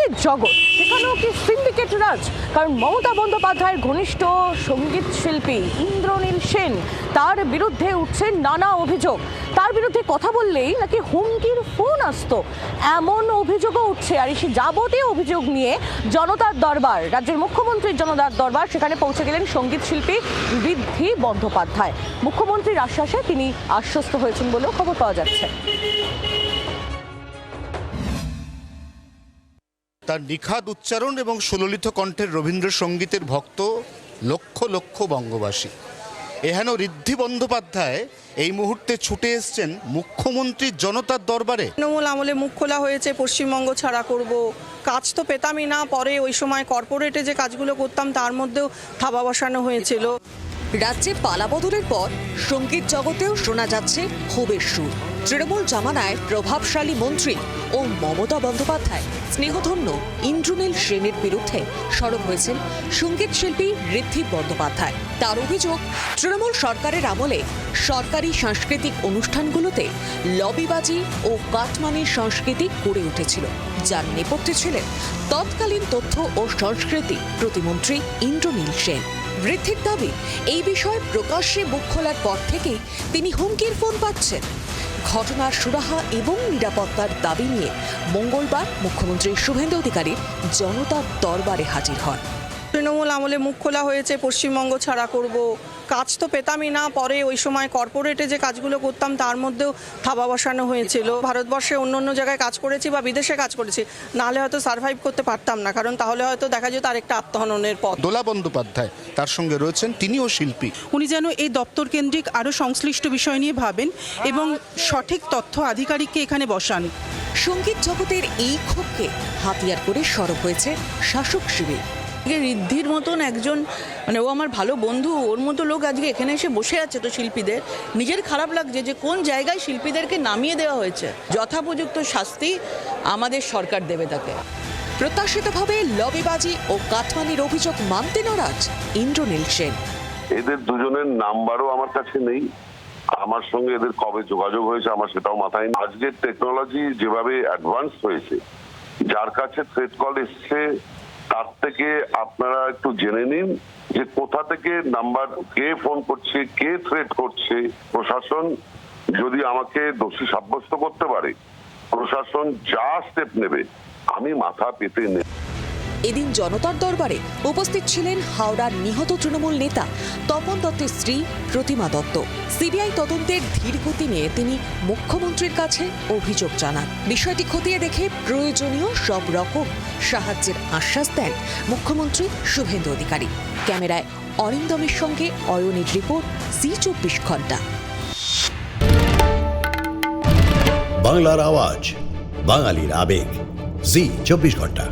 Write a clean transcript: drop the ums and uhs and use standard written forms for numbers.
সঙ্গীত জগৎ সেখানেও কি সিন্ডিকেট রাজ? কারণ মমতা বন্দ্যোপাধ্যায়ের ঘনিষ্ঠ সঙ্গীত শিল্পী ইন্দ্রনীল সেন, তার বিরুদ্ধে উঠছে নানা অভিযোগ। তার বিরুদ্ধে কথা বললেই নাকি হুমকির ফোন আসতো, এমন অভিযোগও উঠছে। আর এই যাবতীয় অভিযোগ নিয়ে জনতার দরবার, রাজ্যের মুখ্যমন্ত্রীর জনতার দরবার, সেখানে পৌঁছে গেলেন সঙ্গীত শিল্পী ঋদ্ধি বন্দ্যোপাধ্যায়। মুখ্যমন্ত্রীর আশ্বাসে তিনি আশ্বস্ত হয়েছেন বলেও খবর পাওয়া যাচ্ছে। তার নিখাদ উচ্চারণ এবং সুললিত কণ্ঠের রবীন্দ্রসঙ্গীতের ভক্ত লক্ষ লক্ষ বঙ্গবাসী। এহেন ঋদ্ধি বন্দ্যোপাধ্যায় এই মুহূর্তে ছুটে এসছেন মুখ্যমন্ত্রীর জনতার দরবারে। তৃণমূল আমলে মুখ খোলা হয়েছে, পশ্চিমবঙ্গ ছাড়া করব, কাজ তো পেতামই না। পরে ওই সময় কর্পোরেটে যে কাজগুলো করতাম তার মধ্যেও থাবা বসানো হয়েছিল। রাজ্যে পালাবদলের পর সঙ্গীত জগতেও শোনা যাচ্ছে ক্ষোভের সুর। তৃণমূল জামানায় প্রভাবশালী মন্ত্রী ও মমতা বন্দ্যোপাধ্যায় স্নেহধন্য ইন্দ্রনীল সেনের বিরুদ্ধে সরব হয়েছেন সঙ্গীত শিল্পী ঋদ্ধি বন্দ্যোপাধ্যায়। তার অভিযোগ, তৃণমূল সরকারের আমলে সরকারি সাংস্কৃতিক অনুষ্ঠানগুলোতে লবিবাজি ও কাটমানির সংস্কৃতি গড়ে উঠেছিল, যার নেপথ্যে ছিলেন তৎকালীন তথ্য ও সংস্কৃতি প্রতিমন্ত্রী ইন্দ্রনীল সেন। ঋদ্ধির দাবি, এই বিষয়ে প্রকাশ্যে মুখ খোলার পর থেকেই তিনি হুমকির ফোন পাচ্ছেন। ঘটনার সুরাহা এবং নিরাপত্তার দাবি নিয়ে মঙ্গলবার মুখ্যমন্ত্রী শুভেন্দু অধিকারী জনতার দরবারে হাজির হন। তৃণমূল আমলে মুখ খোলা হয়েছে, পশ্চিমবঙ্গ ছাড়া করব, কাজ তো পেতামই না। পরে ওই সময় কর্পোরেটে যে কাজগুলো করতাম তার মধ্যেও থাবা বসানো হয়েছিল। ভারতবর্ষে অন্য অন্য জায়গায় কাজ করেছি বা বিদেশে কাজ করেছি, নাহলে হয়তো সার্ভাইভ করতে পারতাম না, কারণ তাহলে হয়তো দেখা যেত আরেকটা আত্মহননের পথ। দোলা বন্দ্যোপাধ্যায় তার সঙ্গে রয়েছেন, তিনিও শিল্পী। উনি যেন এই দপ্তর কেন্দ্রিক আরও সংশ্লিষ্ট বিষয় নিয়ে ভাবেন এবং সঠিক তথ্য আধিকারিককে এখানে বসান। সঙ্গীত জগতের এই ক্ষোভকে হাতিয়ার করে সরব হয়েছে শাসক শিবির। ঋদ্ধির মতন একজন, ও আমার ভালো বন্ধু, ওর মতো লোক আজকে এখানে এসে বসে আছে, তো শিল্পীদের নিজের খারাপ লাগছে যে কোন জায়গায় শিল্পীদেরকে নামিয়ে দেওয়া হয়েছে। যথাপযুক্ত শাস্তি আমাদের সরকার দেবে তাকে। প্রত্যাশিতভাবে লবিবাজি ও কাটমানির অভিযোগ মানতে নারাজ ইন্দ্রনীল সেন। এদের দুজনের নাম্বারও আমার কাছে নেই। আমার সঙ্গে এদের কবে যোগাযোগ হয়েছে আমার সেটাও মাথায় নেই। আজকের টেকনোলজি যেভাবে অ্যাডভান্স হয়েছে, যার কাছে থ্রেট কল এসছে তার থেকে আপনারা একটু জেনে নিন যে কোথা থেকে নাম্বার, কে ফোন করছে, কে থ্রেট করছে। প্রশাসন যদি আমাকে দোষী সাব্যস্ত করতে পারে, প্রশাসন যা স্টেপ নেবে আমি মাথা পেতে নেব। এদিন জনতার দরবারে উপস্থিত ছিলেন হাওড়ার নিহত তৃণমূল নেতা তপন দত্তের স্ত্রী প্রতিমা দত্ত। সিবিআই তদন্তের ধীর গতি নিয়ে তিনি মুখ্যমন্ত্রীর কাছে অভিযোগ জানান। বিষয়টি খতিয়ে দেখে প্রয়োজনীয় সব রকম সাহায্যের আশ্বাস দেন মুখ্যমন্ত্রী শুভেন্দু অধিকারী। ক্যামেরায় অরিন্দমের সঙ্গে অয়নের রিপোর্ট, জি24 ঘন্টা। বাংলার আওয়াজ, বাঙালির আবেগ, জি24 ঘন্টা।